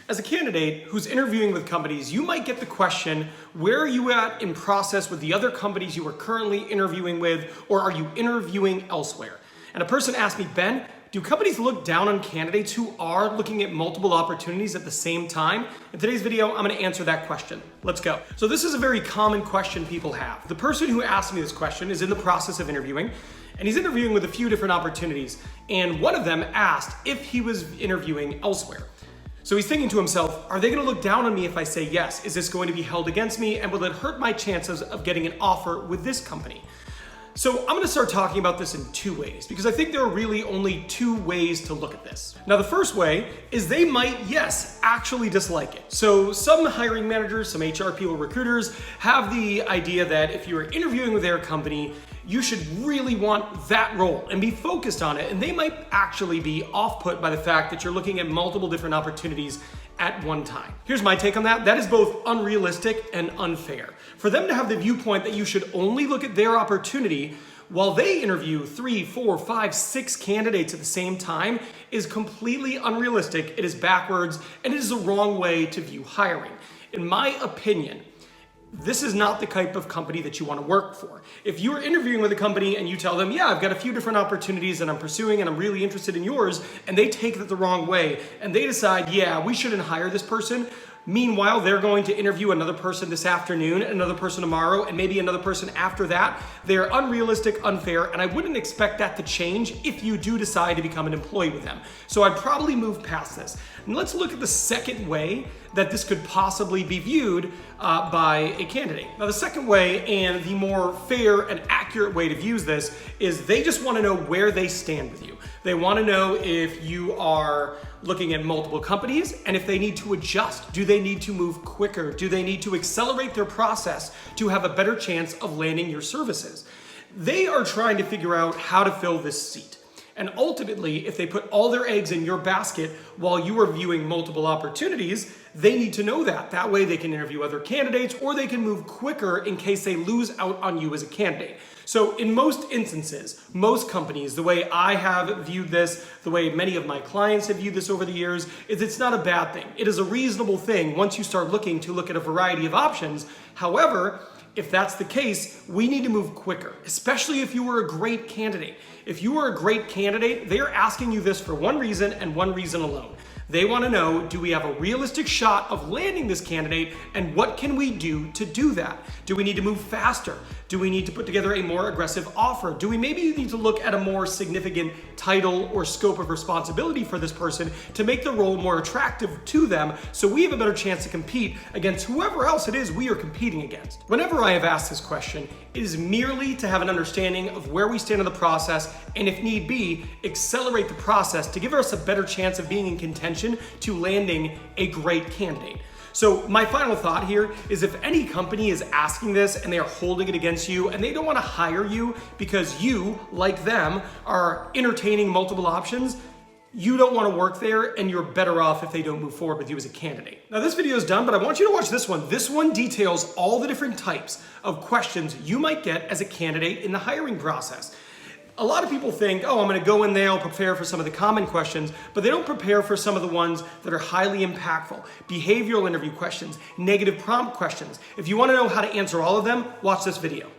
As a candidate who's interviewing with companies, you might get the question, where are you at in process with the other companies you are currently interviewing with, or are you interviewing elsewhere? And a person asked me, Ben, do companies look down on candidates who are looking at multiple opportunities at the same time? In today's video, I'm gonna answer that question. Let's go. So this is a very common question people have. The person who asked me this question is in the process of interviewing, and he's interviewing with a few different opportunities. And one of them asked if he was interviewing elsewhere. So he's thinking to himself, are they gonna look down on me if I say yes? Is this going to be held against me? And will it hurt my chances of getting an offer with this company? So I'm gonna start talking about this in two ways, because I think there are really only two ways to look at this. Now, the first way is they might, yes, actually dislike it. So some hiring managers, some HR people, recruiters have the idea that if you are interviewing with their company, you should really want that role and be focused on it. And they might actually be off-put by the fact that you're looking at multiple different opportunities at one time. Here's my take on that. That is both unrealistic and unfair. For them to have the viewpoint that you should only look at their opportunity while they interview 3, 4, 5, 6 candidates at the same time is completely unrealistic. It is backwards, and it is the wrong way to view hiring. In my opinion, this is not the type of company that you want to work for. If you are interviewing with a company and you tell them, yeah, I've got a few different opportunities that I'm pursuing and I'm really interested in yours, and they take that the wrong way and they decide, yeah, we shouldn't hire this person. Meanwhile, they're going to interview another person this afternoon, another person tomorrow, and maybe another person after that. They're unrealistic, unfair, and I wouldn't expect that to change if you do decide to become an employee with them. So I'd probably move past this. And let's look at the second way that this could possibly be viewed by a candidate. Now, the second way, and the more fair and accurate way to view this, is they just want to know where they stand with you. They want to know if you are looking at multiple companies and if they need to adjust. Do they need to move quicker? Do they need to accelerate their process to have a better chance of landing your services? They are trying to figure out how to fill this seat. And ultimately, if they put all their eggs in your basket while you are viewing multiple opportunities, they need to know that. That way they can interview other candidates, or they can move quicker in case they lose out on you as a candidate. So in most instances, most companies, the way I have viewed this, the way many of my clients have viewed this over the years, is it's not a bad thing. It is a reasonable thing once you start looking to look at a variety of options. However, if that's the case, we need to move quicker, especially if you were a great candidate. If you were a great candidate, they are asking you this for one reason and one reason alone. They want to know, do we have a realistic shot of landing this candidate, and what can we do to do that? Do we need to move faster? Do we need to put together a more aggressive offer? Do we maybe need to look at a more significant title or scope of responsibility for this person to make the role more attractive to them so we have a better chance to compete against whoever else it is we are competing against? Whenever I have asked this question, it is merely to have an understanding of where we stand in the process, and if need be, accelerate the process to give us a better chance of being in contention to landing a great candidate. So my final thought here is, if any company is asking this and they are holding it against you and they don't want to hire you because you, like them, are entertaining multiple options, you don't want to work there, and you're better off if they don't move forward with you as a candidate. Now, this video is done, but I want you to watch this one. This one details all the different types of questions you might get as a candidate in the hiring process. A lot of people think, oh, I'm gonna go in there, I'll prepare for some of the common questions, but they don't prepare for some of the ones that are highly impactful. Behavioral interview questions, negative prompt questions. If you wanna know how to answer all of them, watch this video.